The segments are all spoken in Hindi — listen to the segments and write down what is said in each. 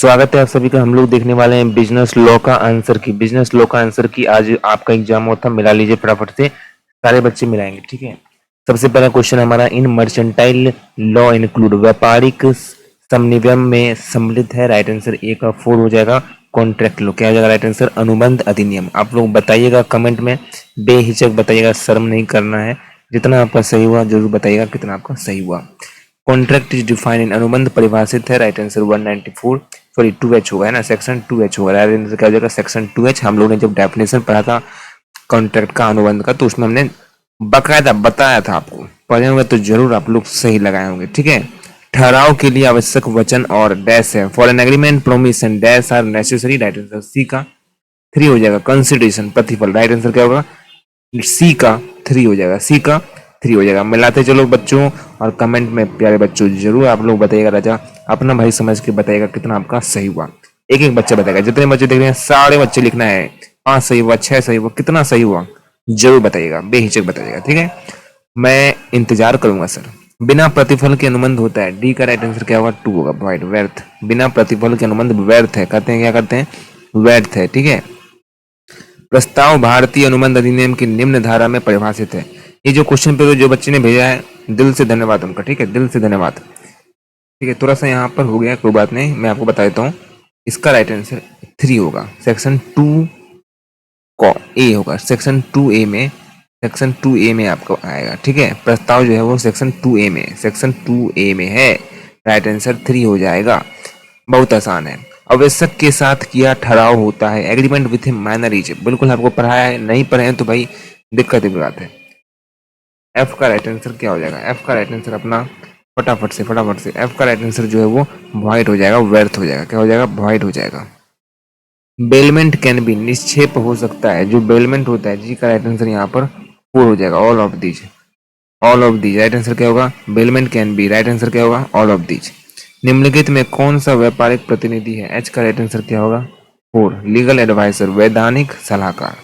स्वागत है आप सभी का। हम लोग देखने वाले हैं बिजनेस लॉ का आंसर की। आज आपका एग्जाम हुआ था, मिला लीजिए फटाफट से। सारे बच्चे मिलाएंगे, ठीक है। सबसे पहला क्वेश्चन हमारा, इन मर्चेंटाइल लॉ इंक्लूड, व्यापारिक समनिवयन में सम्मिलित है। राइट आंसर ए का 4 हो जाएगा। कॉन्ट्रैक्ट लॉ क्या हो जाएगा? राइट आंसर अनुबंध अधिनियम। आप लोग बताइएगा कमेंट में, बेहिचक बताइएगा, शर्म नहीं करना है। जितना आपका सही हुआ जरूर बताइएगा कितना आपका सही हुआ। कॉन्ट्रैक्ट इज डिफाइंड इन, अनुबंध परिभाषित है। राइट आंसर 194, सॉरी 2H होगा, है ना, सेक्शन 2H होगा। राइट आंसर क्या हो जाएगा? Section 2H। हम लोग ने जब डेफिनेशन पढ़ा था कॉन्ट्रैक्ट का, अनुबंध का, तो उसमें हमने बकायदा बताया था। आपको पढ़े होंगे तो जरूर आप लोग सही लगाए होंगे, ठीक है। ठहराव के लिए आवश्यक वचन और डैश है। For an agreement promises dash are necessary. Right answer C का 3 हो जाएगा। कंसिडरेशन प्रतिफल। राइट आंसर क्या होगा? सी का 3 हो जाएगा। सी का 3 हो जाएगा। मिलाते चलो बच्चों, और कमेंट में प्यारे बच्चों जरूर आप लोग बताइएगा। राजा अपना भाई समझ के बताइएगा कितना आपका सही हुआ। एक एक बच्चा बताएगा। जितने बच्चे देख रहे हैं सारे बच्चे लिखना है। 5 सही हुआ, 6 सही हुआ, कितना सही हुआ जरूर बताइएगा, बेहिचक बताइएगा, ठीक है। मैं इंतजार करूंगा सर। बिना प्रतिफल के अनुबंध होता है। डी का राइट आंसर क्या होगा? 2 होगा। वाइड व्यर्थ। बिना प्रतिफल के अनुबंध व्यर्थ है। कहते हैं क्या करते हैं? व्यर्थ है, ठीक है। प्रस्ताव भारतीय अनुबंध अधिनियम की निम्न धारा में परिभाषित है। ये जो क्वेश्चन पेपर जो बच्चे ने भेजा है, दिल से धन्यवाद उनका, ठीक है, दिल से धन्यवाद, ठीक है। थोड़ा सा यहाँ पर हो गया, कोई बात नहीं, मैं आपको बता देता हूँ। इसका राइट आंसर 3 होगा। सेक्शन 2 को ए होगा। सेक्शन 2A में आपको आएगा, ठीक है। प्रस्ताव जो है वो सेक्शन 2A में है। राइट आंसर 3 हो जाएगा। बहुत आसान है। आवश्यक के साथ किया ठहराव होता है। Agreement with A minor is, बिल्कुल आपको पढ़ाया है, नहीं पढ़े हैं तो भाई दिक्कत की बात है। एफ का राइट आंसर क्या हो जाएगा? एफ का राइट आंसर अपना फटाफट से एफ का राइट आंसर जो है वो वॉइड हो जाएगा, व्यर्थ हो जाएगा। क्या हो जाएगा? वॉइड हो जाएगा। बेलमेंट कैन बी, निक्षेप हो सकता है। जो बेलमेंट होता है, जी का राइट आंसर यहाँ पर 4 हो जाएगा। All of these, right answer क्या होगा? Bailment can be. Right answer क्या होगा? All of these. निम्नलिखित में कौन सा व्यापारिक प्रतिनिधि है? एच का राइट आंसर क्या होगा? 4, लीगल एडवाइजर, वैधानिक सलाहकार।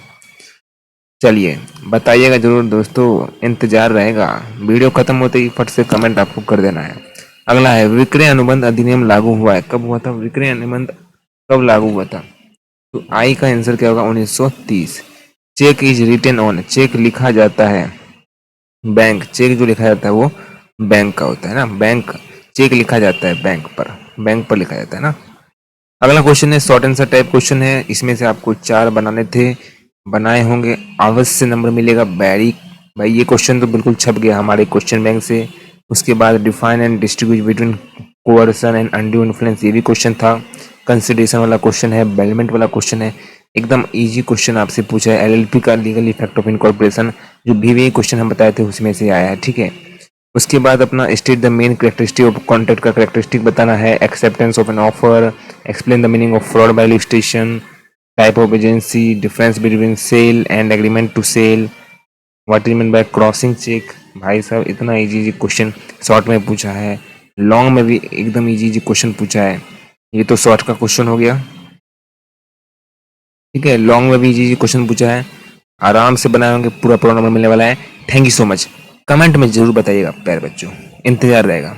चलिए बताइएगा जरूर दोस्तों, इंतजार रहेगा। वीडियो खत्म होते ही फट से कमेंट आपको कर देना है। अगला है, विक्रय अनुबंध अधिनियम लागू हुआ है। कब हुआ था विक्रय अनुबंध? कब लागू हुआ था? तो आई का आंसर क्या होगा? 1930। Cheque is written on, cheque लिखा जाता है बैंक। चेक जो लिखा जाता है वो बैंक का होता है ना, बैंक। चेक लिखा जाता है बैंक पर लिखा जाता है ना। अगला क्वेश्चन है शॉर्ट आंसर टाइप क्वेश्चन है। इसमें से आपको 4 बनाने थे, बनाए होंगे, अवश्य नंबर मिलेगा। भाई ये क्वेश्चन तो बिल्कुल छप गया हमारे क्वेश्चन बैंक से। उसके बाद define and distribute between coercion and undue influence, ये भी क्वेश्चन था। कंसिडरेशन वाला क्वेश्चन है, बेलमेंट वाला क्वेश्चन है। एकदम इजी क्वेश्चन आपसे पूछा है। एलएलपी का लीगल इफेक्ट ऑफ इनकॉर्पोरेशन, जो भी क्वेश्चन हम बताए थे उसमें से आया है, ठीक है। उसके बाद अपना state the main characteristic of contract का कैरेक्टरिस्टिक बताना है। Acceptance of an offer, explain the meaning of fraud by लिस्टेशन, type of agency, difference between sale and agreement to sell, what is mean by crossing cheque. भाई साहब इतना इजी क्वेश्चन शॉर्ट में पूछा है, लॉन्ग में भी एकदम इजी क्वेश्चन पूछा है। ये तो शॉर्ट का क्वेश्चन हो गया, ठीक है। लॉन्ग में भी इजी क्वेश्चन पूछा है, आराम से बनाए होंगे, पूरा नंबर मिलने वाला है। Thank you so much. Comment में जरूर बताइएगा प्यारे बच्चों, इंतजार रहेगा।